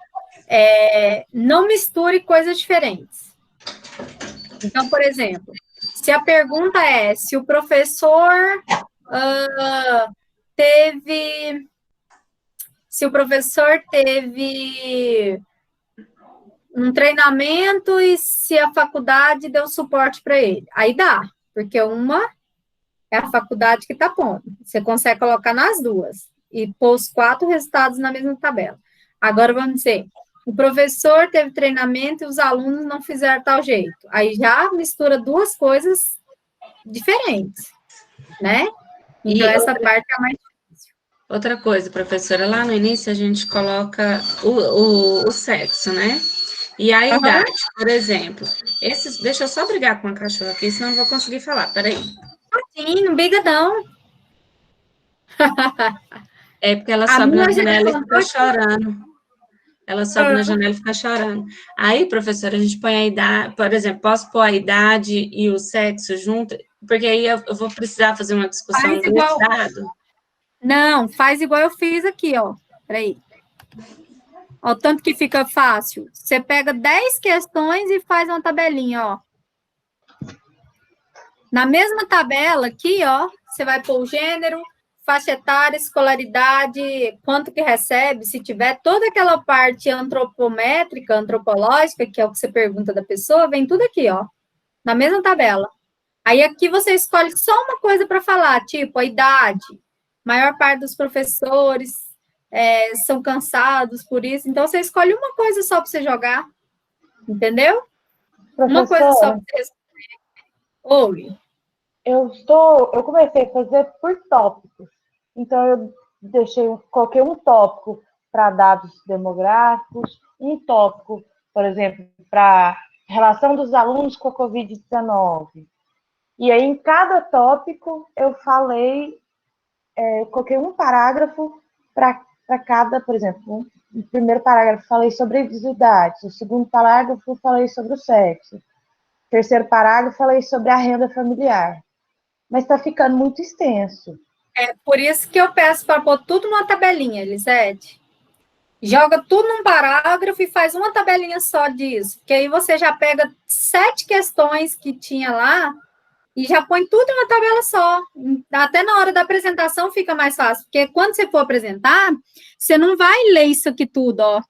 não misture coisas diferentes. Então, por exemplo, se a pergunta é se o professor teve um treinamento e se a faculdade deu suporte para ele. Aí dá, porque uma é a faculdade que está pondo. Você consegue colocar nas duas e pôr os 4 resultados na mesma tabela. Agora, vamos dizer, o professor teve treinamento e os alunos não fizeram tal jeito. Aí já mistura 2 coisas diferentes, né? Então, essa parte é a mais difícil. Outra coisa, professora, lá no início a gente coloca o sexo, né? E a idade, por exemplo. Deixa eu só brigar com a cachorra aqui, senão não vou conseguir falar. Peraí. Sim, não briga não. É porque ela sobe na janela e fica chorando. Ela sobe na janela e fica chorando. Aí, professora, a gente põe a idade, por exemplo, posso pôr a idade e o sexo junto? Porque aí eu vou precisar fazer uma discussão do estado. Não, faz igual eu fiz aqui, ó. Peraí. Ó, tanto que fica fácil. Você pega 10 questões e faz uma tabelinha, ó. Na mesma tabela aqui, ó, você vai pôr o gênero, faixa etária, escolaridade, quanto que recebe, se tiver toda aquela parte antropométrica, antropológica, que é o que você pergunta da pessoa, vem tudo aqui, ó, na mesma tabela. Aí aqui você escolhe só uma coisa para falar, tipo a idade. A maior parte dos professores são cansados por isso, então você escolhe uma coisa só para você jogar, entendeu? Uma coisa só para você escolher. Ouve. Eu comecei a fazer por tópicos. Então, coloquei um tópico para dados demográficos, um tópico, por exemplo, para relação dos alunos com a Covid-19. E aí, em cada tópico, eu coloquei um parágrafo para cada, por exemplo, no primeiro parágrafo falei sobre as idades, o segundo parágrafo falei sobre o sexo, o terceiro parágrafo falei sobre a renda familiar. Mas está ficando muito extenso. É por isso que eu peço para pôr tudo numa tabelinha, Elisete. Joga tudo num parágrafo e faz uma tabelinha só disso, porque aí você já pega 7 questões que tinha lá e já põe tudo em uma tabela só. Até na hora da apresentação fica mais fácil, porque quando você for apresentar, você não vai ler isso aqui tudo, ó.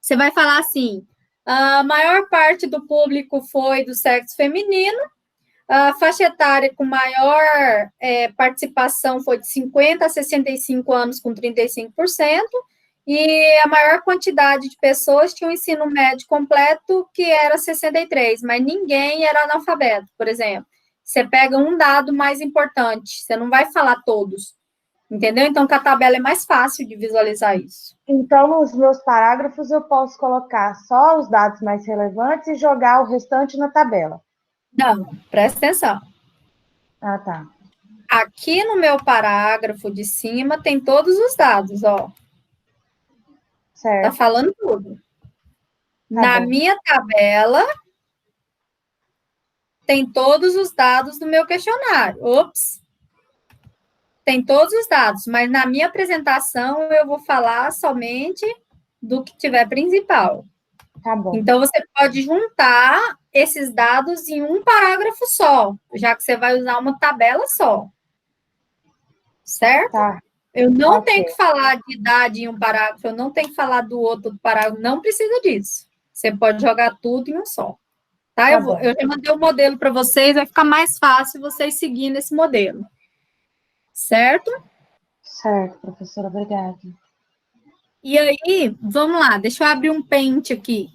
Você vai falar assim, a maior parte do público foi do sexo feminino, a faixa etária com maior participação foi de 50 a 65 anos, com 35%, e a maior quantidade de pessoas tinha um ensino médio completo, que era 63%, mas ninguém era analfabeto, por exemplo. Você pega um dado mais importante, você não vai falar todos, entendeu? Então, com a tabela é mais fácil de visualizar isso. Então, nos meus parágrafos, eu posso colocar só os dados mais relevantes e jogar o restante na tabela. Não, presta atenção. Ah, tá. Aqui no meu parágrafo de cima tem todos os dados, ó. Certo. Tá falando tudo. Tá bom. Minha tabela tem todos os dados do meu questionário. Ops! Tem todos os dados, mas na minha apresentação eu vou falar somente do que tiver principal. Tá bom. Então, você pode juntar esses dados em um parágrafo só, já que você vai usar uma tabela só. Certo? Tá. Eu não tenho que falar de idade em um parágrafo, eu não tenho que falar do outro parágrafo, não precisa disso. Você pode jogar tudo em um só. Tá? Eu já mandei o modelo para vocês, vai ficar mais fácil vocês seguindo esse modelo. Certo? Certo, professora, obrigada. E aí, vamos lá, deixa eu abrir um Paint aqui.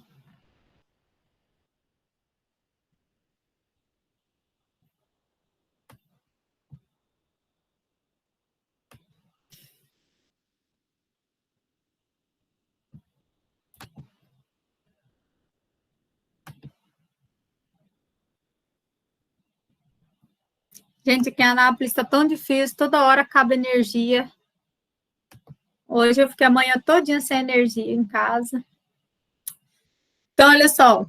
Gente, aqui em Anápolis está tão difícil, toda hora acaba energia. Hoje eu fiquei a manhã todinha sem energia em casa. Então, olha só,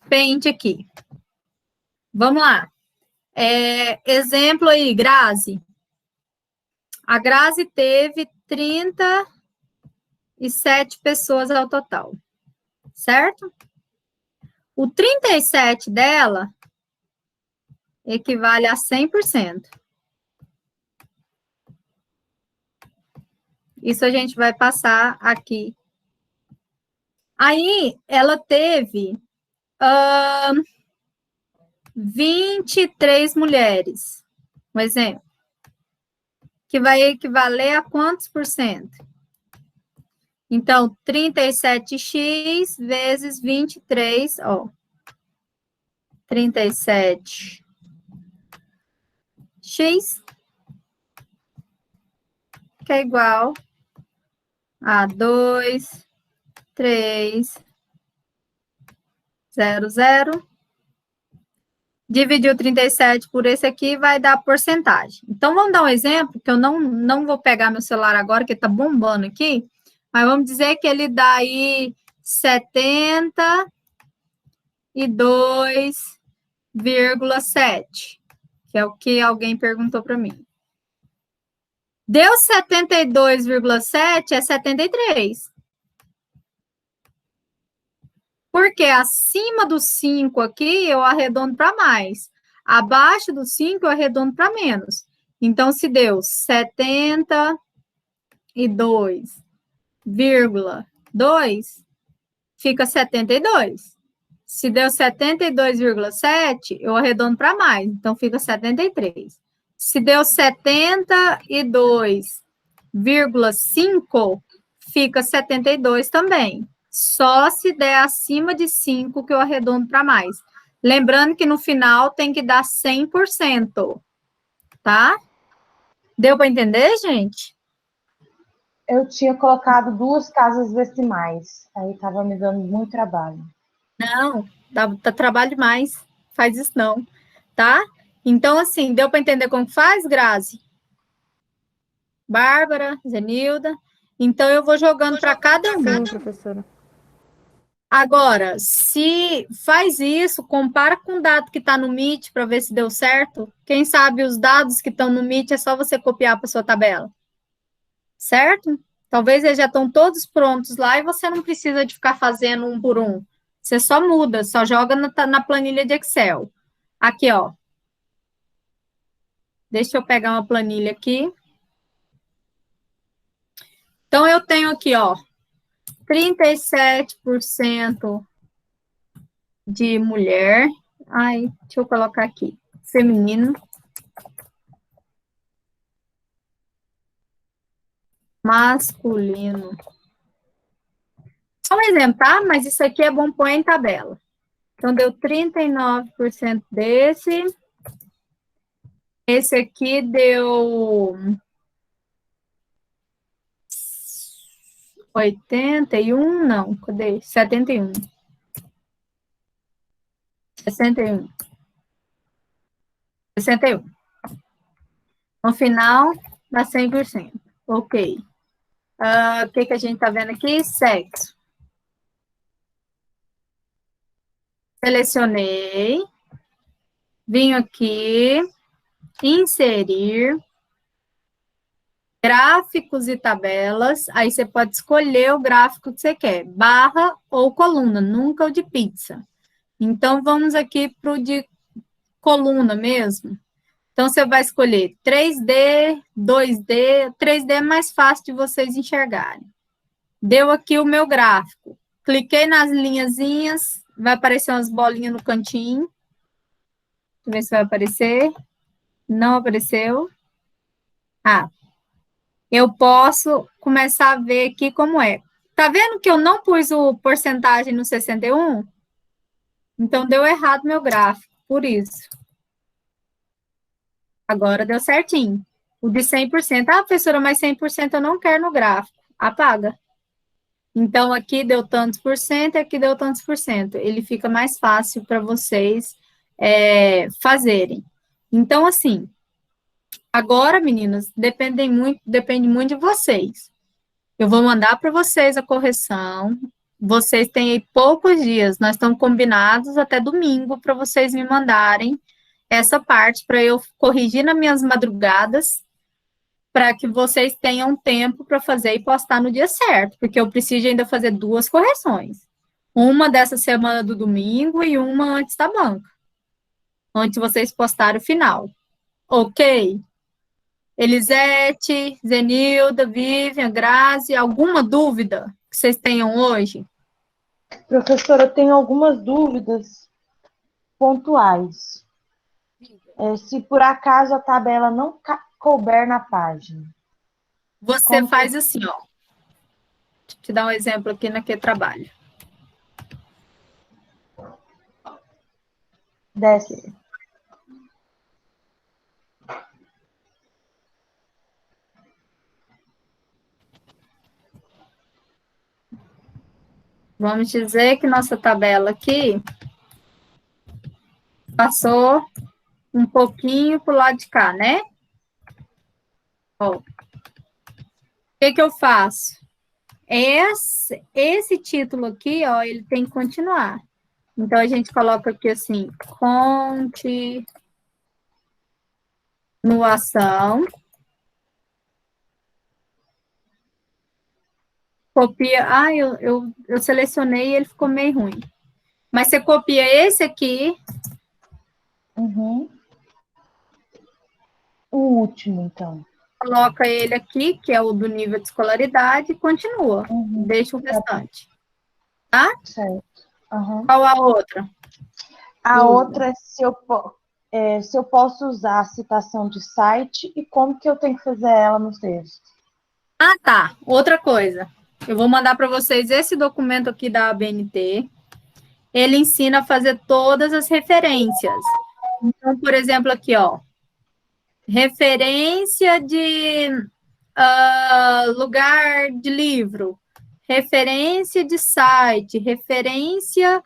pente aqui. Vamos lá. Exemplo aí, Grazi. A Grazi teve 37 pessoas ao total, certo? O 37 dela equivale a 100%. Isso a gente vai passar aqui. Aí, ela teve 23 mulheres, um exemplo, que vai equivaler a quantos por cento? Então, 37x vezes 23, ó. 37x que é igual a 2, 3, 0, 0. Dividir o 37 por esse aqui vai dar porcentagem. Então, vamos dar um exemplo, que eu não vou pegar meu celular agora, que está bombando aqui, mas vamos dizer que ele dá aí 72,7, que é o que alguém perguntou para mim. Deu 72,7 é 73. Porque acima do 5 aqui, eu arredondo para mais. Abaixo do 5, eu arredondo para menos. Então, se deu 72,2, fica 72. Se deu 72,7, eu arredondo para mais. Então, fica 73. Se deu 72,5, fica 72 também. Só se der acima de 5 que eu arredondo para mais. Lembrando que no final tem que dar 100%, tá? Deu para entender, gente? Eu tinha colocado 2 casas decimais, aí estava me dando muito trabalho. Não, dá trabalho demais. Faz isso não, tá? Então, assim, deu para entender como faz, Grazi? Bárbara, Zenilda. Então, eu vou jogando para cada um. Sim, professora. Agora, se faz isso, compara com o dado que está no Meet para ver se deu certo. Quem sabe os dados que estão no Meet é só você copiar para sua tabela. Certo? Talvez eles já estão todos prontos lá e você não precisa de ficar fazendo um por um. Você só muda, só joga na planilha de Excel. Aqui, ó. Deixa eu pegar uma planilha aqui. Então, eu tenho aqui, ó, 37% de mulher. Ai, deixa eu colocar aqui. Feminino. Masculino. Só um exemplo, tá? Mas isso aqui é bom pôr em tabela. Então, deu 39% desse. Esse aqui deu 81, não, cadê? 71. 61. 61. No final, dá 100%. Ok. O que a gente tá vendo aqui? Sexo. Selecionei. Vim aqui. Inserir. Gráficos e tabelas. Aí você pode escolher o gráfico que você quer. Barra ou coluna, nunca o de pizza. Então, vamos aqui para o de coluna mesmo. Então, você vai escolher 3D, 2D. 3D é mais fácil de vocês enxergarem. Deu aqui o meu gráfico. Cliquei nas linhazinhas, vai aparecer umas bolinhas no cantinho. Deixa eu ver se vai aparecer. Não apareceu. Eu posso começar a ver aqui como é. Tá vendo que eu não pus o porcentagem no 61? Então, deu errado meu gráfico, por isso. Agora deu certinho. O de 100%. Ah, professora, mas 100% eu não quero no gráfico. Apaga. Então, aqui deu tantos por cento, aqui deu tantos por cento. Ele fica mais fácil para vocês fazerem. Então, assim, agora, meninas, depende muito de vocês. Eu vou mandar para vocês a correção. Vocês têm aí poucos dias. Nós estamos combinados até domingo para vocês me mandarem essa parte para eu corrigir nas minhas madrugadas, para que vocês tenham tempo para fazer e postar no dia certo, porque eu preciso ainda fazer 2 correções. Uma dessa semana do domingo e uma antes da banca. Antes vocês postarem o final. Ok? Elisete, Zenilda, Vivian, Grazi, alguma dúvida que vocês tenham hoje? Professora, eu tenho algumas dúvidas pontuais. Se por acaso a tabela não couber na página. Você Como faz assim, ó. Deixa eu te dar um exemplo aqui naquele trabalho. Desce. Vamos dizer que nossa tabela aqui passou um pouquinho para o lado de cá, né? Ó. O que eu faço? Esse título aqui, ó, ele tem que continuar. Então, a gente coloca aqui assim, continuação. Copia. Ah, eu selecionei e ele ficou meio ruim. Mas você copia esse aqui. Uhum. O último, então. Coloca ele aqui, que é o do nível de escolaridade, e continua. Uhum. Deixa o restante. Tá? Certo. Uhum. Qual a outra? A outra é se eu posso usar a citação de site e como que eu tenho que fazer ela nos textos. Ah, tá. Outra coisa. Eu vou mandar para vocês esse documento aqui da ABNT. Ele ensina a fazer todas as referências. Então, por exemplo, aqui, ó. Referência de lugar de livro, referência de site, referência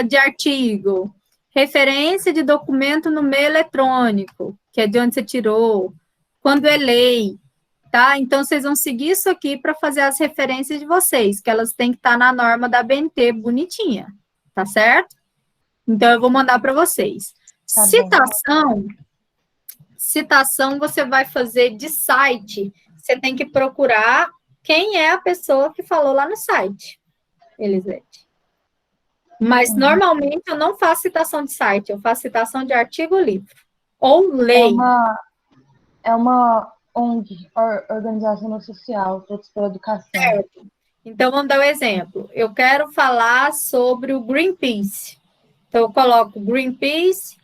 de artigo, referência de documento no meio eletrônico, que é de onde você tirou, quando é lei, tá? Então, vocês vão seguir isso aqui para fazer as referências de vocês, que elas têm que estar na norma da BNT bonitinha, tá certo? Então, eu vou mandar para vocês. Tá Citação você vai fazer de site, você tem que procurar quem é a pessoa que falou lá no site, Elisete. Mas, normalmente, eu não faço citação de site, eu faço citação de artigo ou livro. Ou lei. É uma ONG, Organização Não Social, Todos pela Educação. Certo. Então, vamos dar um exemplo. Eu quero falar sobre o Greenpeace. Então, eu coloco Greenpeace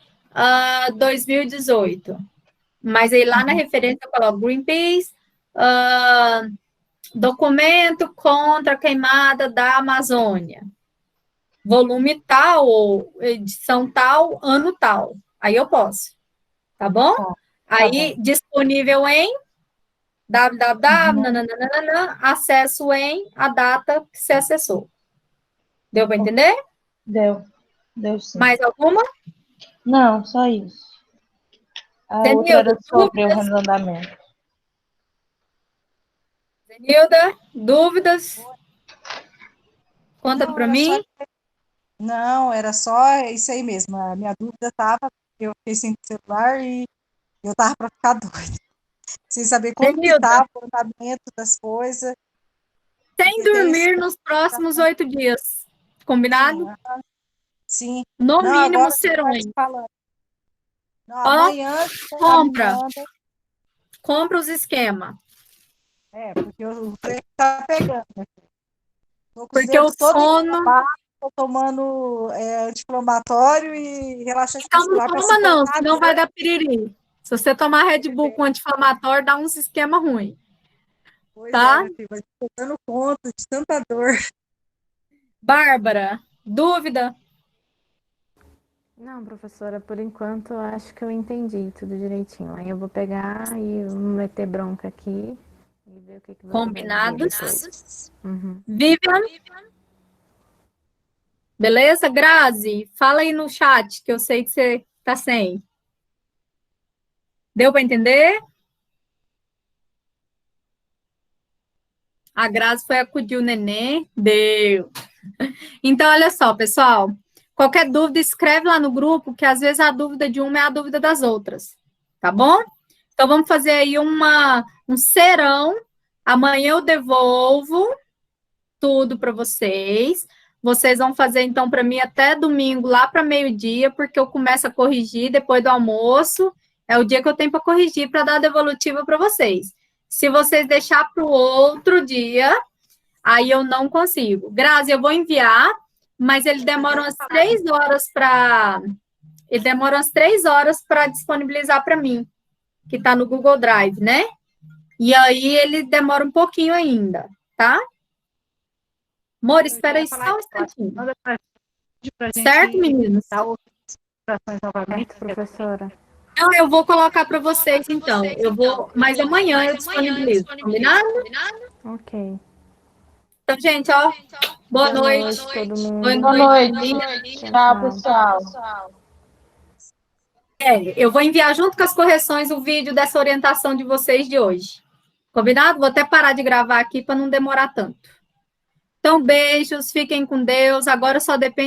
2018. Mas aí lá na referência eu coloco Greenpeace, documento contra a queimada da Amazônia. Volume tal, ou edição tal, ano tal. Aí eu posso. Tá bom? Aí, disponível em www, acesso em a data que você acessou. Deu para entender? Deu sim. Mais alguma? Não, só isso. A outra era sobre o arrendamento. Zenilda, dúvidas? Conta para mim. Não, era só isso aí mesmo. A minha dúvida estava, eu fiquei sem celular e eu estava para ficar doida. Sem saber como que estava o andamento das coisas. Sem dormir nos próximos 8 dias. Combinado? Sim. No mínimo serões. Amanhã compra os esquemas. Porque o trem tá pegando. Porque o sono... Estou tomando anti-inflamatório e relaxante muscular. Então não toma não, senão vai dar piriri. Se você tomar Red Bull com anti-inflamatório, dá uns esquema ruim. Pois tá? Estou dando conta de tanta dor. Bárbara, dúvida? Não, professora, por enquanto eu acho que eu entendi tudo direitinho. Aí eu vou pegar e meter bronca aqui e ver o que você Combinados. Vivian? Beleza? Grazi, fala aí no chat, que eu sei que você tá sem. Deu para entender? A Grazi foi acudir o neném. Deu. Então, olha só, pessoal. Qualquer dúvida, escreve lá no grupo, que às vezes a dúvida de uma é a dúvida das outras. Tá bom? Então, vamos fazer aí um serão. Amanhã eu devolvo tudo para vocês. Vocês vão fazer, então, para mim até domingo, lá para meio-dia, porque eu começo a corrigir depois do almoço. É o dia que eu tenho para corrigir, para dar a devolutiva para vocês. Se vocês deixar para o outro dia, aí eu não consigo. Grazi, eu vou enviar, mas ele demora umas 3 horas para... Ele demora umas 3 horas para disponibilizar para mim, que está no Google Drive, né? E aí ele demora um pouquinho ainda, tá? Amor, espera aí só um instantinho. Certo, meninos? Certo, professora. Não, eu vou colocar para vocês, então. Eu vou, mas amanhã eu disponibilizo, combinado? Ok. Então, gente, ó, boa noite. Todo mundo. Boa noite. Tchau, pessoal. Eu vou enviar junto com as correções o vídeo dessa orientação de vocês de hoje. Combinado? Vou até parar de gravar aqui para não demorar tanto. Então, beijos, fiquem com Deus. Agora só depende